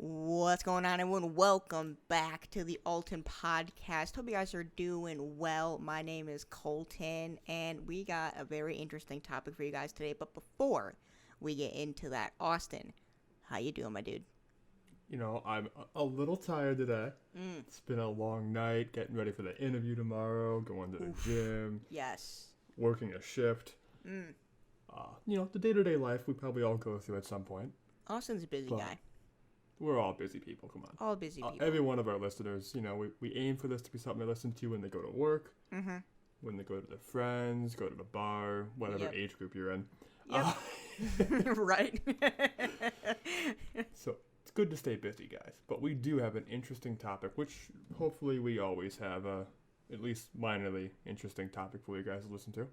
What's going on, everyone? Welcome back to the Alton podcast. Hope you guys are doing well. My name is Colton, and we got a very interesting topic for you guys today. But before we get into that, Austin, how you doing, my dude? I'm a little tired today. It's been a long night, getting ready for the interview tomorrow, going to the gym, Yes. working a shift. The day-to-day life we probably all go through at some point. Austin's a busy But guy. We're all busy people, come on. All busy people. Every one of our listeners, we aim for this to be something they listen to when they go to work, when they go to their friends, go to the bar, whatever Yep. age group you're in. Yep. Right. So it's good to stay busy, guys. But we do have an interesting topic, which hopefully we always have a at least minorly interesting topic for you guys to listen to.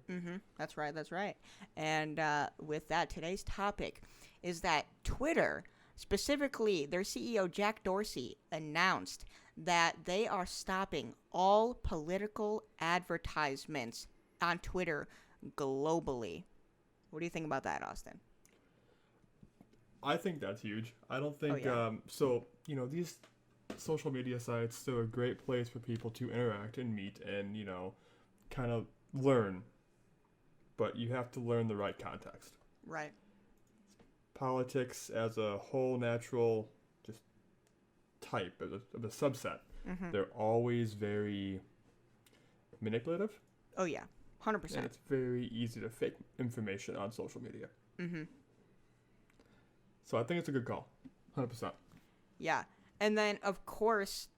That's right. And with that, today's topic is that Twitter, specifically their CEO Jack Dorsey, announced that they are stopping all political advertisements on Twitter globally. What do you think about that, Austin? I think that's huge. I don't think these social media sites, they're a great place for people to interact and meet and kind of learn, but you have to learn the right context. Right. Politics as a whole natural just type of a subset, they're always very manipulative. Oh yeah, 100%. And it's very easy to fake information on social media. So I think it's a good call, 100%. Yeah. And then, of course,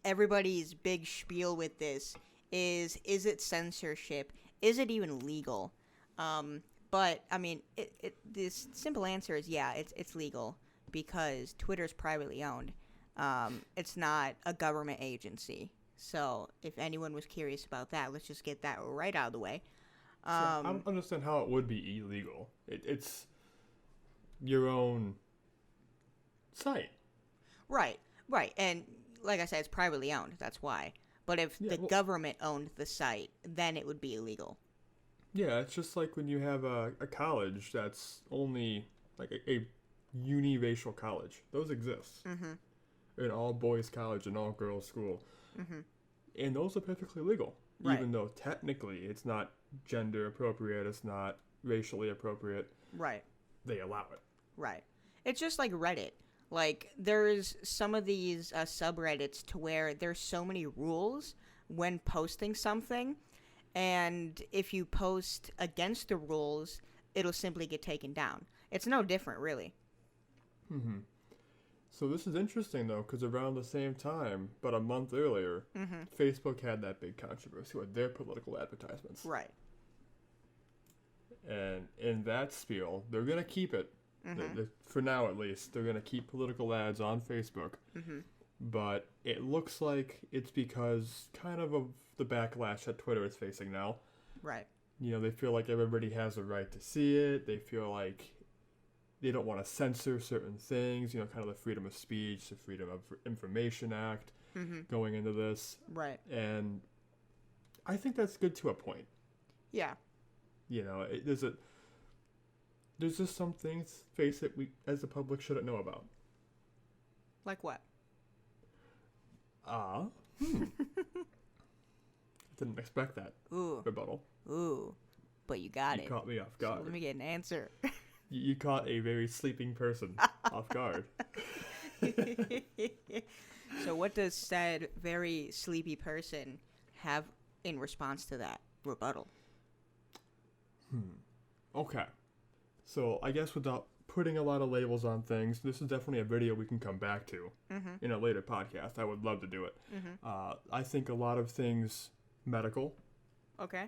everybody's big spiel with this is it censorship? Is it even legal? But, I mean, this simple answer is yeah, it's legal because Twitter's privately owned. It's not a government agency. So if anyone was curious about that, let's just get that right out of the way. I don't understand how it would be illegal. It's your own site. Right. And like I said, it's privately owned. That's why. But if the government owned the site, then it would be illegal. Yeah, it's just like when you have a college that's only like a uniracial college. Those exist. An all-boys college, an all-girls school. And those are perfectly legal. Right. Even though technically it's not gender appropriate, it's not racially appropriate. Right. They allow it. Right. It's just like Reddit. Like, there's some of these subreddits to where there's so many rules when posting something, and if you post against the rules, it'll simply get taken down. It's no different, really. So this is interesting, though, because around the same time, but a month earlier, Facebook had that big controversy with their political advertisements. Right. And in that spiel, they're going to keep it. For now, at least, they're going to keep political ads on Facebook. But it looks like it's because kind of the backlash that Twitter is facing now. Right. They feel like everybody has a right to see it. They feel like they don't want to censor certain things. Kind of the freedom of speech, the Freedom of Information Act going into this. Right. And I think that's good to a point. Yeah. There's just some things, face it, we as the public shouldn't know about. Like what? Didn't expect that. Rebuttal. But you got it. You caught me off guard. So let me get an answer. You caught a very sleeping person off guard. So what does said very sleepy person have in response to that rebuttal? Okay. So I guess without putting a lot of labels on things, this is definitely a video we can come back to in a later podcast. I would love to do it. I think a lot of things medical Okay.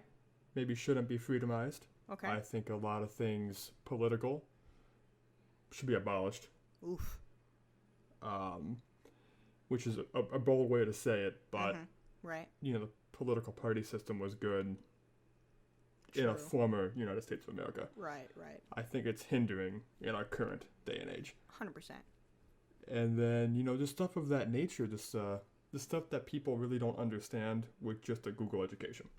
maybe shouldn't be freedomized. Okay. I think a lot of things political should be abolished. Oof. Which is a bold way to say it, but Right. the political party system was good in a former United States of America. Right. I think it's hindering in our current day and age. 100%. And then, just stuff of that nature, the stuff that people really don't understand with just a Google education.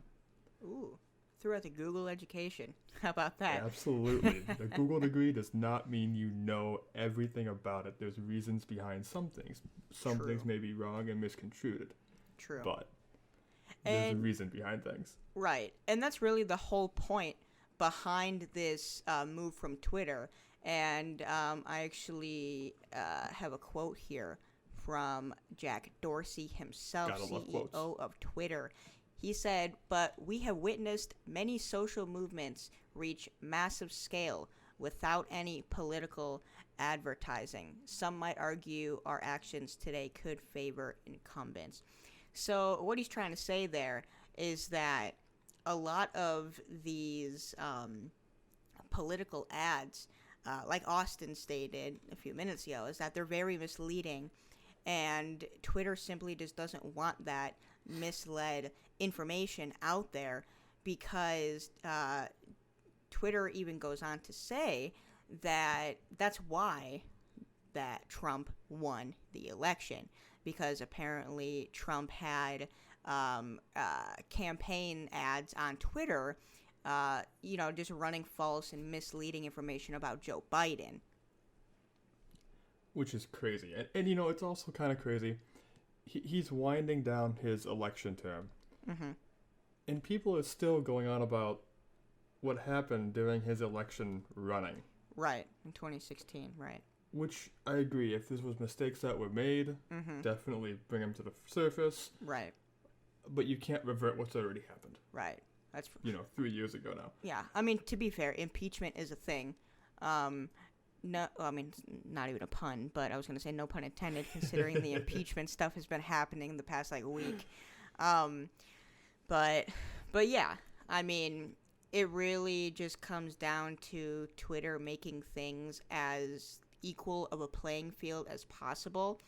Ooh. throughout the Google education. How about that? Absolutely. The Google degree does not mean you know everything about it. There's reasons behind some things. Some True. things may be wrong and misconstrued. True. But there's a reason behind things. Right. And that's really the whole point behind this move from Twitter. And I actually have a quote here from Jack Dorsey himself, CEO of Twitter. He said, "But we have witnessed many social movements reach massive scale without any political advertising. Some might argue our actions today could favor incumbents." So what he's trying to say there is that a lot of these political ads, like Austin stated a few minutes ago, is that they're very misleading, and Twitter simply just doesn't want that misled information out there, because Twitter even goes on to say that that's why that Trump won the election, because apparently Trump had campaign ads on Twitter, just running false and misleading information about Joe Biden. Which is crazy. And it's also kind of crazy. He's winding down his election term. Mm-hmm. And people are still going on about what happened during his election running. Right, in 2016, right. Which I agree. If this was mistakes that were made, definitely bring them to the surface. Right. But you can't revert what's already happened. Right. That's 3 years ago now. Yeah. I mean, to be fair, impeachment is a thing. No, I mean, not even a pun, but I was going to say no pun intended, considering the impeachment stuff has been happening in the past, week. But yeah, I mean, it really just comes down to Twitter making things as equal of a playing field as possible.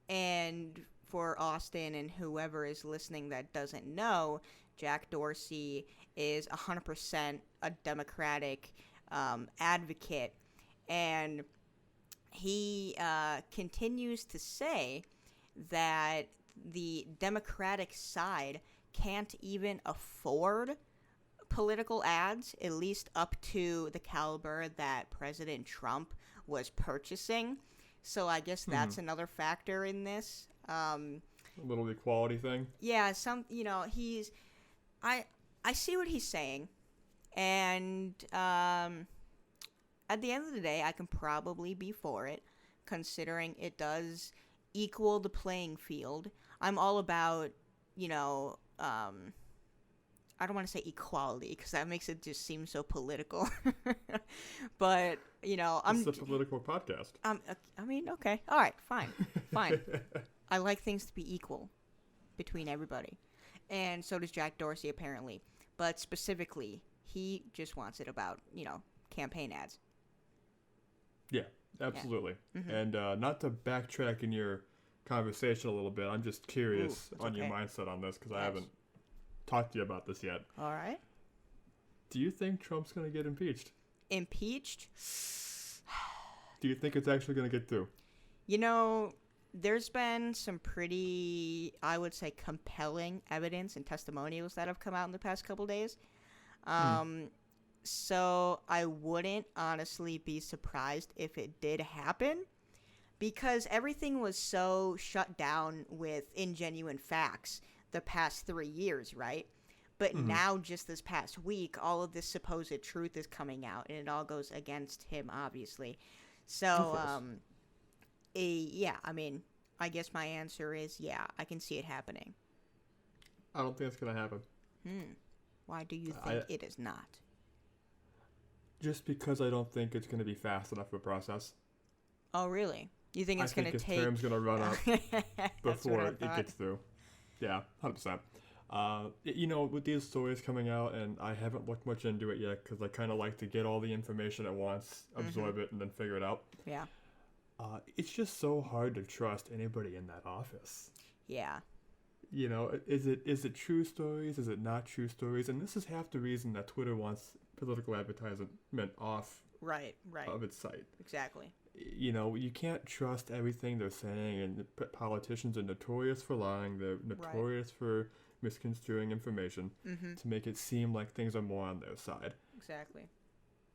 And for Austin and whoever is listening that doesn't know, Jack Dorsey is 100% a Democratic advocate, and he continues to say that the Democratic side can't even afford political ads, at least up to the caliber that President Trump was purchasing. So I guess that's another factor in this. A little equality thing. Yeah, I see what he's saying, and at the end of the day, I can probably be for it, considering it does equal the playing field. I'm all about, I don't want to say equality, because that makes it just seem so political. But, It's a political podcast. I mean, okay. All right, fine. I like things to be equal between everybody. And so does Jack Dorsey, apparently. But specifically, he just wants it about, campaign ads. Yeah, absolutely. Yeah. Mm-hmm. And not to backtrack in your conversation a little bit, I'm just curious on your mindset on this, because I haven't talked to you about this yet. All right. Do you think Trump's going to get impeached? Impeached? Do you think it's actually going to get through? There's been some pretty, I would say, compelling evidence and testimonials that have come out in the past couple days. So I wouldn't honestly be surprised if it did happen, because everything was so shut down with ingenuine facts the past 3 years, right? But now, just this past week, all of this supposed truth is coming out, and it all goes against him, obviously. So, yeah, I mean, I guess my answer is, yeah, I can see it happening. I don't think it's going to happen. Why do you think it is not? Just because I don't think it's going to be fast enough of a process. Oh, really? You think it's going to take... I think his term's going to run up before it gets through. Yeah, 100%. With these stories coming out, and I haven't looked much into it yet, because I kind of like to get all the information at once, absorb it, and then figure it out. Yeah. It's just so hard to trust anybody in that office. Yeah. Is it true stories? Is it not true stories? And this is half the reason that Twitter wants political advertisement off of its site. Exactly. You can't trust everything they're saying, and politicians are notorious for lying. They're notorious for misconstruing information to make it seem like things are more on their side. Exactly.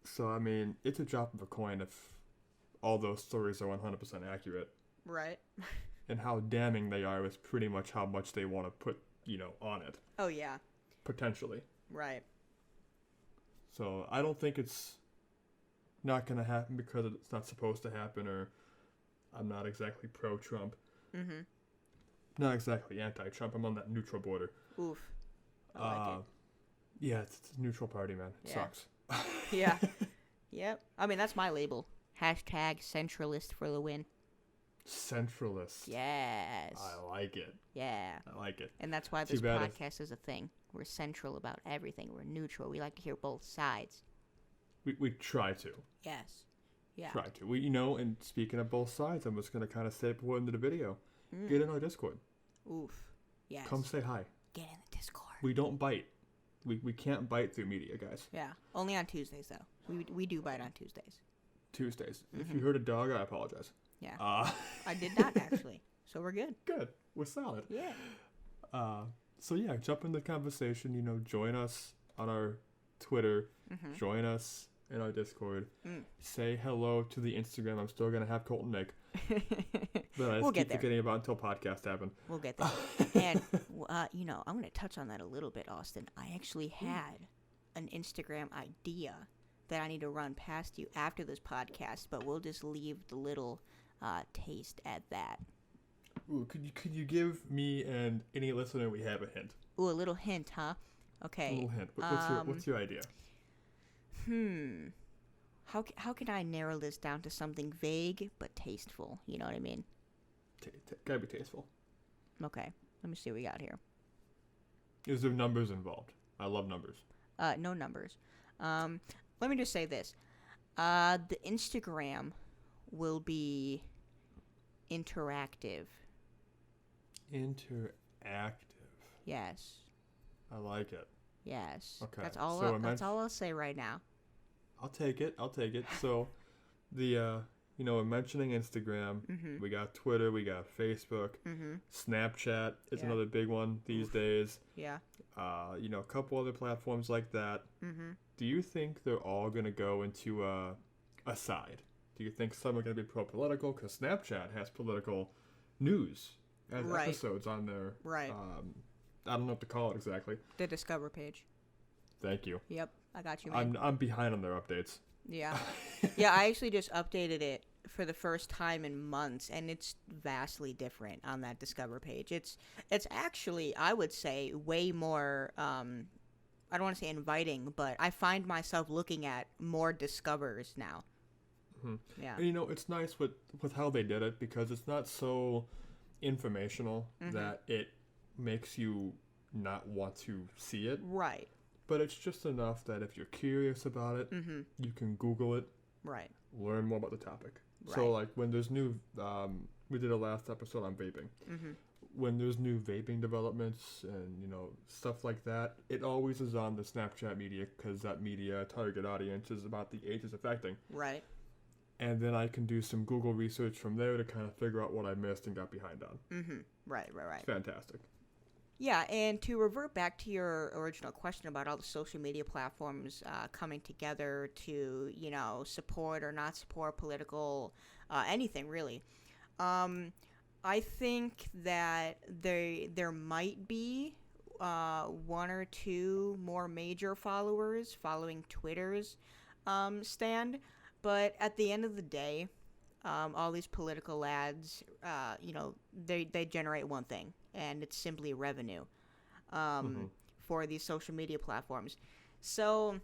So, I mean, it's a drop of a coin if all those stories are 100% accurate. Right. And how damning they are is pretty much how much they want to put, on it. Oh, yeah. Potentially. Right. So, I don't think it's not going to happen because it's not supposed to happen, or I'm not exactly pro-Trump. Mm-hmm. Not exactly anti-Trump. I'm on that neutral border. Oof. I like it. Yeah, it's a neutral party, man. It sucks. Yeah. Yep. I mean, that's my label. Hashtag centralist for the win. Centralist. Yes. I like it. Yeah. I like it. And that's why this podcast is a thing. We're central about everything. We're neutral. We like to hear both sides. We try to. Yes. Yeah. Try to. And speaking of both sides, I'm just going to kind of say it before into the video. Get in our Discord. Oof. Yes. Come say hi. Get in the Discord. We don't bite. We can't bite through media, guys. Yeah. Only on Tuesdays, though. We do bite on Tuesdays. Tuesdays. If you heard a dog, I apologize. Yeah. I did not, actually. So we're good. Good. We're solid. Yeah. So, yeah, jump in the conversation. Join us on our Twitter. Join us in our Discord. Say hello to the Instagram. I'm still going to have Colton Nick. But I just keep forgetting about until podcast happen. We'll get there. And, I'm going to touch on that a little bit, Austin. I actually had an Instagram idea that I need to run past you after this podcast, but we'll just leave the little taste at that. Ooh, could you give me and any listener we have a hint? Ooh, a little hint, huh? Okay. A little hint. What's your idea? How can I narrow this down to something vague but tasteful? You know what I mean? Gotta be tasteful. Okay. Let me see what we got here. Is there numbers involved? I love numbers. No numbers. Let me just say this. The Instagram will be interactive. Interactive. Yes. I like it. Yes. Okay. That's all. That's all I'll say right now. I'll take it. So, the we're mentioning Instagram. We got Twitter. We got Facebook. Snapchat is another big one these days. Yeah. A couple other platforms like that. Do you think they're all gonna go into a side? Do you think some are gonna be pro-political? Because Snapchat has political news as episodes on their I don't know what to call it exactly. The Discover page. Thank you. Yep, I got you, man. I'm behind on their updates. Yeah. Yeah, I actually just updated it for the first time in months, and it's vastly different on that Discover page. It's actually, I would say, way more, I don't want to say inviting, but I find myself looking at more Discovers now. Yeah. And, it's nice with how they did it, because it's not so informational that it makes you not want to see it. Right. But it's just enough that if you're curious about it, you can Google it. Right. Learn more about the topic. Right. So, like, when there's new, we did a last episode on vaping. When there's new vaping developments and, stuff like that, it always is on the Snapchat media, because that media target audience is about the age it's affecting. Right. And then I can do some Google research from there to kind of figure out what I missed and got behind on. Right. It's fantastic. Yeah, and to revert back to your original question about all the social media platforms coming together to, support or not support political anything, really. I think that there might be one or two more major followers following Twitter's stand, but at the end of the day, all these political ads, they generate one thing, and it's simply revenue for these social media platforms. So,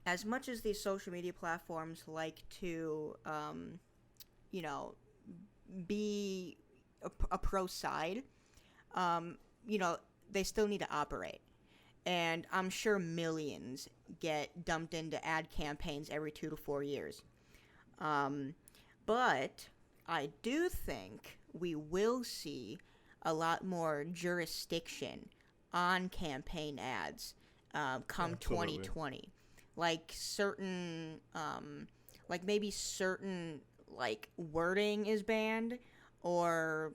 as much as these social media platforms like to, be a pro side, they still need to operate. And I'm sure millions get dumped into ad campaigns every 2 to 4 years. But I do think we will see a lot more jurisdiction on campaign ads come 2020. Like certain, maybe certain, wording is banned, or,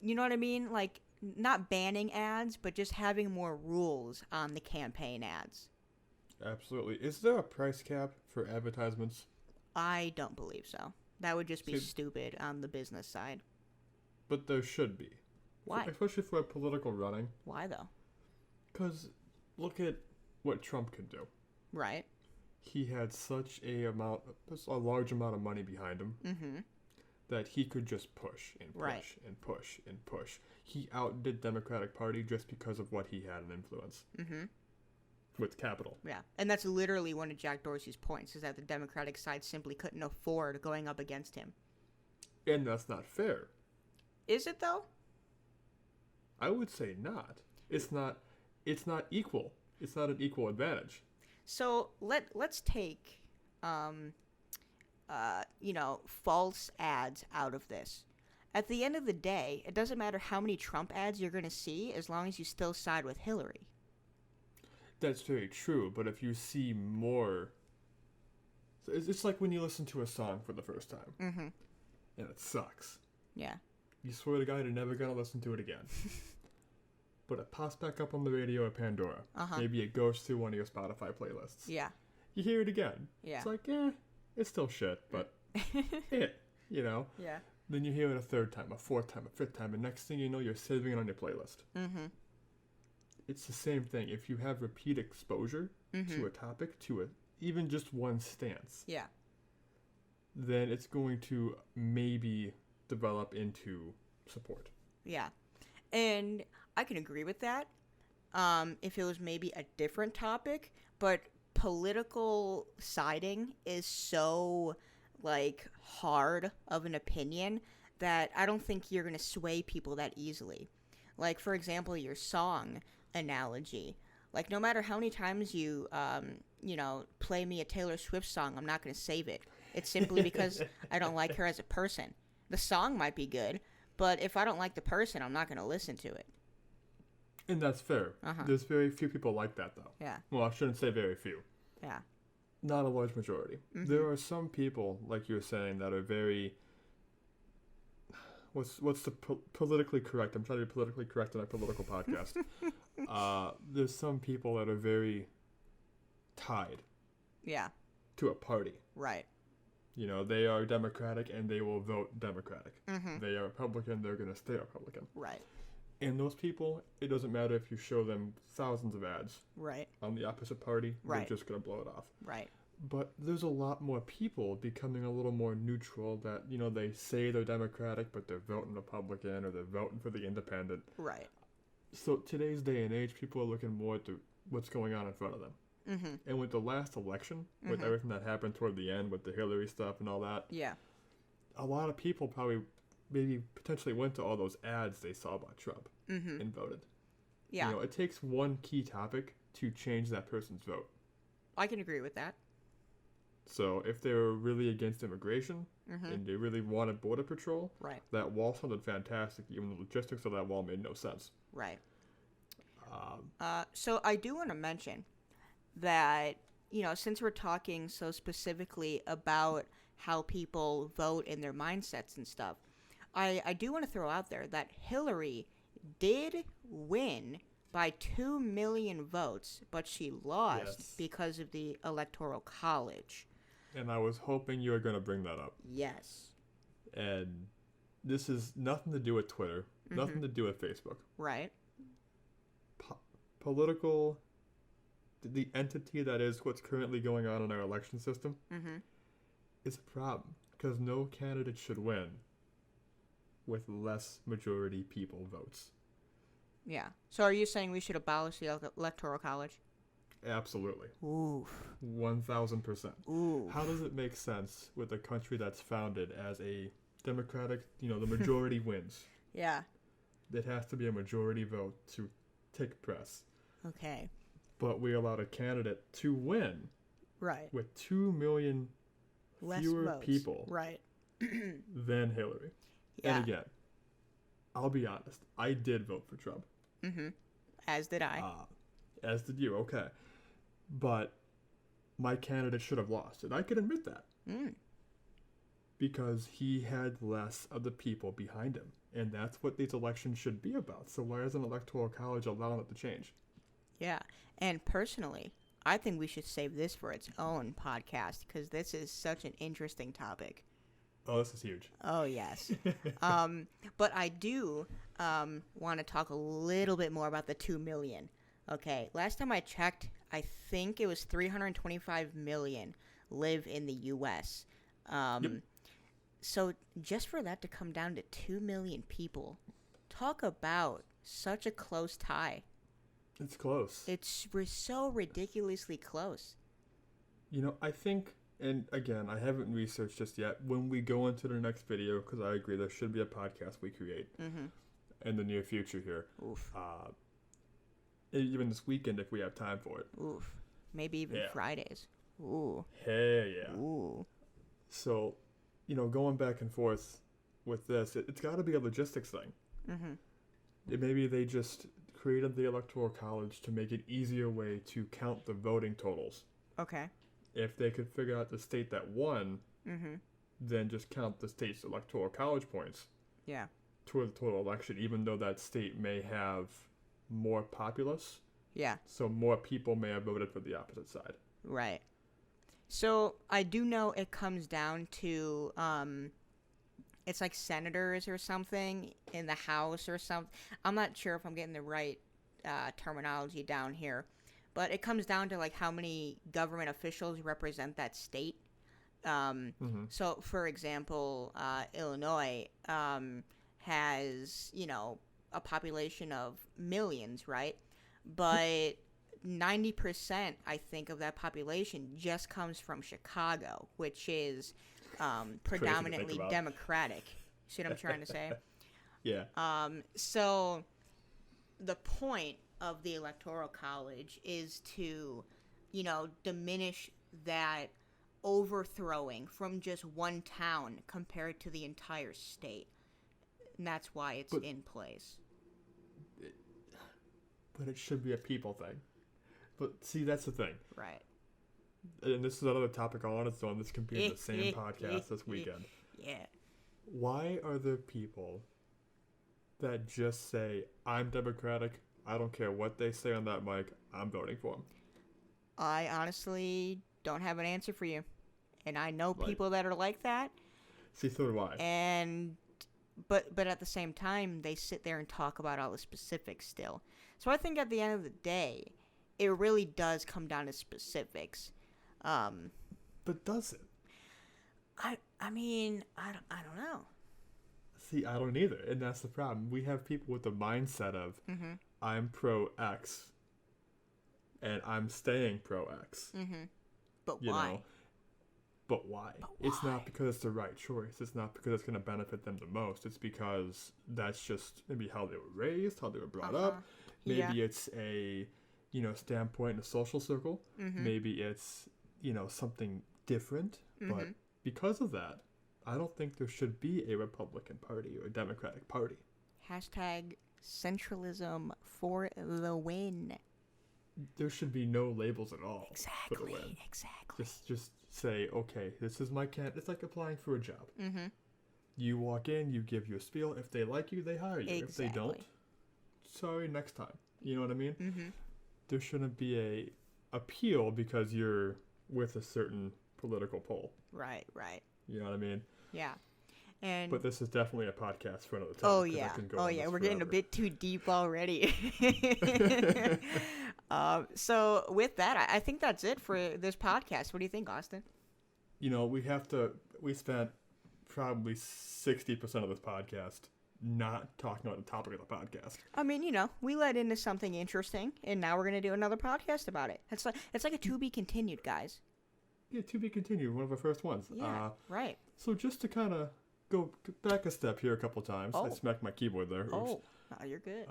you know what I mean? Like, not banning ads, but just having more rules on the campaign ads. Absolutely. Is there a price cap for advertisements? I don't believe so. That would just be See, stupid on the business side. but there should be. Why? Especially for a political running. Why though? Because look at what Trump could do. Right. He had such a large amount of money behind him that he could just push and push Right. and push and push. He outdid Democratic Party just because of what he had in influence with capital. Yeah. And that's literally one of Jack Dorsey's points, is that the Democratic side simply couldn't afford going up against him. And that's not fair. Is it though? I would say not. It's not equal. It's not an equal advantage. So let's take false ads out of this. At the end of the day, it doesn't matter how many Trump ads you're going to see as long as you still side with Hillary. That's very true, but if you see more... It's like when you listen to a song for the first time, and it sucks. Yeah. You swear to God you're never going to listen to it again. But it pops back up on the radio at Pandora. Maybe it goes through one of your Spotify playlists. Yeah. You hear it again. Yeah. It's like, it's still shit, but Yeah. Then you hear it a third time, a fourth time, a fifth time, and next thing you know, you're saving it on your playlist. It's the same thing. If you have repeat exposure to a topic, even just one stance, then it's going to maybe develop into support. Yeah. And I can agree with that. If it was maybe a different topic, but political siding is so hard of an opinion that I don't think you're going to sway people that easily. Like, for example, your song analogy. Like, no matter how many times you play me a Taylor Swift song, I'm not going to save it. It's simply because I don't like her as a person. The song might be good, but if I don't like the person, I'm not going to listen to it. And that's fair. There's very few people like that, though. Yeah. Well, I shouldn't say very few. Yeah. Not a large majority. There are some people, like you were saying, that are very... What's the politically correct? I'm trying to be politically correct on a political podcast. There's some people that are very tied to a party. Right. They are Democratic and they will vote Democratic. They are Republican, they're going to stay Republican. Right. And those people, it doesn't matter if you show them thousands of ads on the opposite party, they're just going to blow it off. Right. But there's a lot more people becoming a little more neutral that, they say they're Democratic, but they're voting Republican or they're voting for the independent. Right. So today's day and age, people are looking more at what's going on in front of them. And with the last election, with everything that happened toward the end with the Hillary stuff and all that, a lot of people probably maybe potentially went to all those ads they saw about Trump and voted. Yeah. It takes one key topic to change that person's vote. I can agree with that. So if they were really against immigration and they really wanted border patrol, that wall sounded fantastic. Even the logistics of that wall made no sense. Right. So I do want to mention that, since we're talking so specifically about how people vote and their mindsets and stuff, I do want to throw out there that Hillary did win by 2 million votes, but she lost because of the Electoral College. And I was hoping you were going to bring that up. Yes. And this is nothing to do with Twitter, nothing to do with Facebook. Right. Political, the entity that is what's currently going on in our election system is a problem because no candidate should win with less majority people votes. Yeah. So are you saying we should abolish the Electoral College? Absolutely. Ooh. 1,000%. Ooh. How does it make sense with a country that's founded as a democratic, the majority wins? Yeah. It has to be a majority vote to take press. Okay. But we allowed a candidate to win. Right. With 2 million less fewer votes. people right. than Hillary. Yeah. And again, I'll be honest, I did vote for Trump. As did I. As did you, okay. But my candidate should have lost, and I can admit that. because he had less of the people behind him. And that's what these elections should be about. So why isn't Electoral College allowing it to change? Yeah. And personally, I think we should save this for its own podcast because this is such an interesting topic. Oh, this is huge. Oh, yes. But I do want to talk a little bit more about the 2 million. Okay, last time I checked, I think it was 325 million live in the U.S. Yep. So just for that to come down to 2 million people, talk about such a close tie. It's close. We're so ridiculously close. You know, I think, and again, I haven't researched just yet, when we go into the next video, because I agree there should be a podcast we create in the near future here. Oof. Even this weekend if we have time for it. Oof. Maybe even Fridays. Ooh. Hey, yeah. Ooh. So, you know, going back and forth with this, it's got to be a logistics thing. Maybe they just created the Electoral College to make an easier way to count the voting totals. Okay. If they could figure out the state that won, then just count the state's Electoral College points. Yeah. Toward the total election, even though that state may have more populace. Yeah. So more people may have voted for the opposite side. Right. So I do know it comes down to it's like senators or something in the House or something. I'm not sure if I'm getting the right terminology down here, but it comes down to like how many government officials represent that state. So, for example, Illinois has, you know, a population of millions, right? But 90%, I think, of that population just comes from Chicago, which is predominantly Democratic. See what I'm trying to say? Yeah. So the point of the Electoral College is to, you know, diminish that overthrowing from just one town compared to the entire state. And that's why it's in place. But it should be a people thing. But see, that's the thing. Right. And this is another topic I wanted to on. This can be in the same podcast this weekend. Yeah. Why are there people that just say, I'm Democratic, I don't care what they say on that mic, I'm voting for them? I honestly don't have an answer for you. And I know people that are like that. See, so do I. And but at the same time, they sit there and talk about all the specifics still. So I think at the end of the day, it really does come down to specifics. But does it? I mean, I don't know. See, I don't either, and that's the problem. We have people with the mindset of, I'm pro X, and I'm staying pro X. But why? Know? But why? It's not because it's the right choice. It's not because it's going to benefit them the most. It's because that's just maybe how they were raised, how they were brought up. Maybe it's a, you know, standpoint in a social circle. Maybe it's, you know, something different. But because of that, I don't think there should be a Republican Party or a Democratic Party. Hashtag centralism for the win. There should be no labels at all. Exactly. For the win. Exactly. Just say, okay, this is my It's like applying for a job. You walk in, you give your spiel. If they like you, they hire you. If they don't, sorry, next time. You know what I mean? There shouldn't be a appeal because you're with a certain political pole. Right. You know what I mean? Yeah. But this is definitely a podcast for another time. Oh yeah. We're getting a bit too deep already. So with that, I think that's it for this podcast. What do you think, Austin? You know, we spent probably 60% of this podcast not talking about the topic of the podcast. I mean, you know, we led into something interesting, and now we're gonna do another podcast about it. It's like a to be continued, guys. Yeah, to be continued. One of our first ones. Yeah, right. So just to kind of go back a step here a couple times. I smacked my keyboard there. Oops. Oh, no, you're good.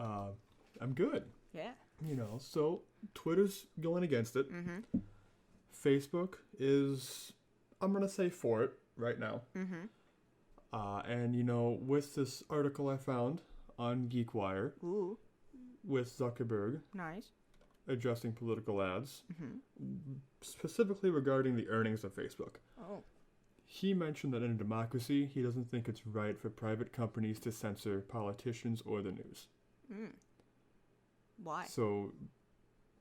I'm good. Yeah. You know, so Twitter's going against it. Facebook is, I'm going to say for it right now. And, you know, with this article I found on GeekWire with Zuckerberg addressing political ads, specifically regarding the earnings of Facebook. He mentioned that in a democracy, he doesn't think it's right for private companies to censor politicians or the news. Why? So,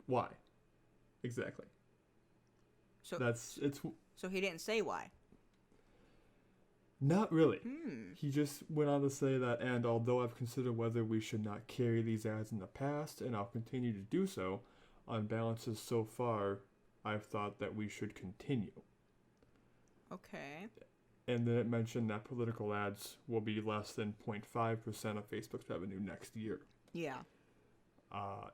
why? Exactly. So It's So he didn't say why. not really. He just went on to say that, and although I've considered whether we should not carry these ads in the past, and I'll continue to do so, on balances so far, I've thought that we should continue. Okay. And then it mentioned that political ads will be less than 0.5% of Facebook's revenue next year. Yeah.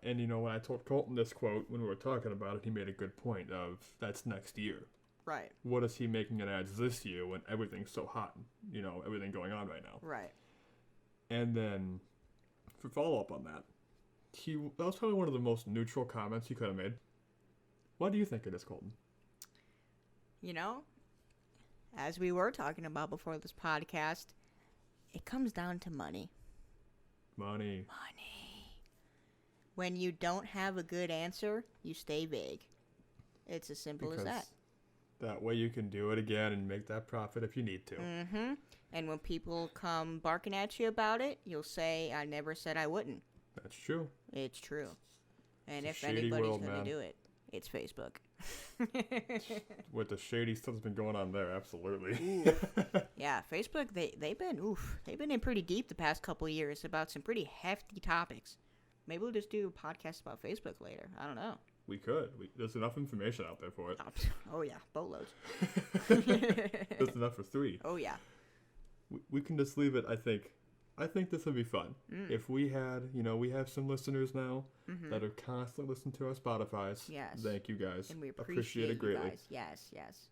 And when I told Colton this quote when we were talking about it, he made a good point of that's next year. Right. What is he making in ads this year when everything's so hot? Everything going on right now. Right. And then, for follow-up on that, that was probably one of the most neutral comments he could have made. What do you think of this, Colton? As we were talking about before this podcast, it comes down to money. Money. When you don't have a good answer, you stay vague. It's as simple as that. That way you can do it again and make that profit if you need to. Mm-hmm. And when people come barking at you about it, you'll say, I never said I wouldn't. That's true. It's true. And It's if a shady anybody's world, going to man. do it, it's Facebook. With the shady stuff that's been going on there, absolutely. Yeah, Facebook, they've been in pretty deep the past couple of years about some pretty hefty topics. Maybe we'll just do a podcast about Facebook later. I don't know. We could. There's enough information out there for it. Oh, yeah. Boatloads. There's enough for 3. Oh, yeah. We can just leave it, I think. I think this would be fun. If we had, we have some listeners now that are constantly listening to our Spotify's. Yes. Thank you guys. And we appreciate it greatly. you guys. Yes, yes.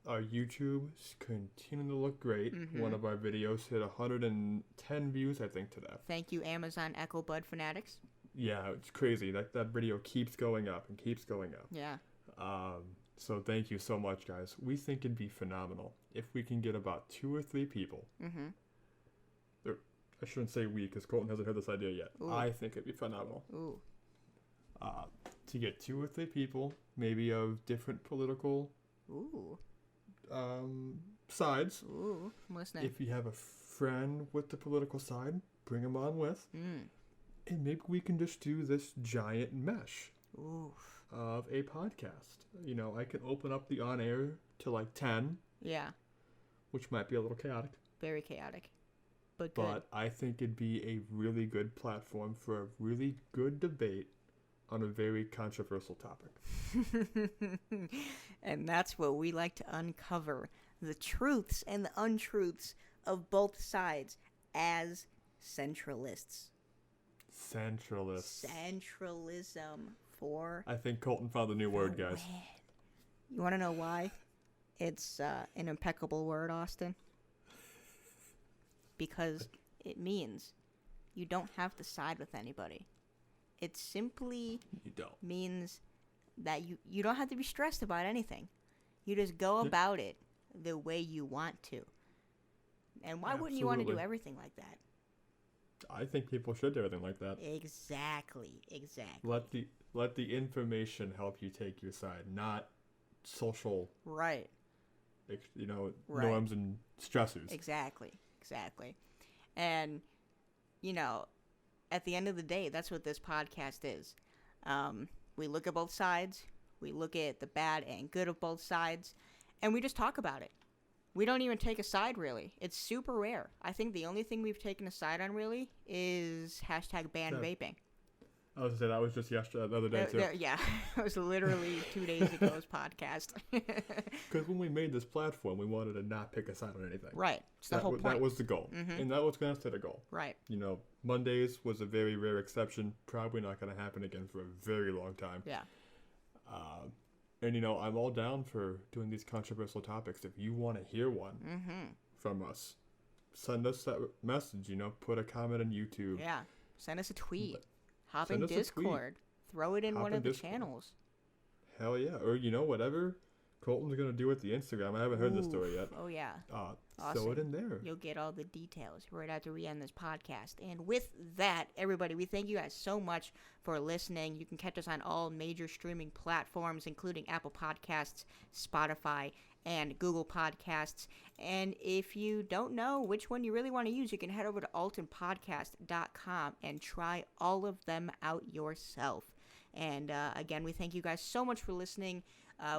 Our YouTube's continuing to look great. One of our videos hit 110 views, I think, today. Thank you, Amazon Echo Bud Fanatics. Yeah, it's crazy. That video keeps going up and keeps going up. Yeah. So thank you so much, guys. We think it'd be phenomenal if we can get about 2 or 3 people. I shouldn't say we, because Colton hasn't heard this idea yet. Ooh. I think it'd be phenomenal. Ooh. To get 2 or 3 people, maybe of different political Ooh. sides. Ooh. I'm listening. If you have a friend with the political side, bring them on with. And maybe we can just do this giant mesh of a podcast. I can open up the on-air to like 10. Yeah. Which might be a little chaotic. Very chaotic. But good. But I think it'd be a really good platform for a really good debate on a very controversial topic. And that's what we like to uncover. The truths and the untruths of both sides as centralists. Centralism for... I think Colton found a new word, guys. You want to know why? It's an impeccable word, Austin. Because it means you don't have to side with anybody. It simply means that you don't have to be stressed about anything. You just go about it the way you want to. And why wouldn't you want to do everything like that? I think people should do everything like that. Exactly. Let the information help you take your side, not social right. Norms and stressors. Exactly. And at the end of the day, that's what this podcast is. We look at both sides, we look at the bad and good of both sides, and we just talk about it. We don't even take a side, really. It's super rare. I think the only thing we've taken a side on, really, is #ban vaping. I was going to say, that was just yesterday, the other day, too. Yeah, it was literally 2 days ago's podcast. Because when we made this platform, we wanted to not pick a side on anything. Right. It's the whole point. That was the goal. And that was going to stay the goal. Right. Mondays was a very rare exception. Probably not going to happen again for a very long time. Yeah. And, I'm all down for doing these controversial topics. If you want to hear one from us, send us that message, put a comment on YouTube. Yeah. Send us a tweet. Hop in Discord. Throw it in one of the channels. Hell yeah. Or, whatever Colton's going to do with the Instagram. I haven't heard the story yet. Oh, yeah. Awesome. Throw it in there. You'll get all the details right after we end this podcast. And with that, everybody, we thank you guys so much for listening. You can catch us on all major streaming platforms, including Apple Podcasts, Spotify, and Google Podcasts. And if you don't know which one you really want to use, you can head over to altonpodcast.com and try all of them out yourself. And again, we thank you guys so much for listening.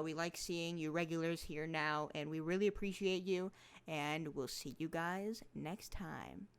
We like seeing you regulars here now, and we really appreciate you. And we'll see you guys next time.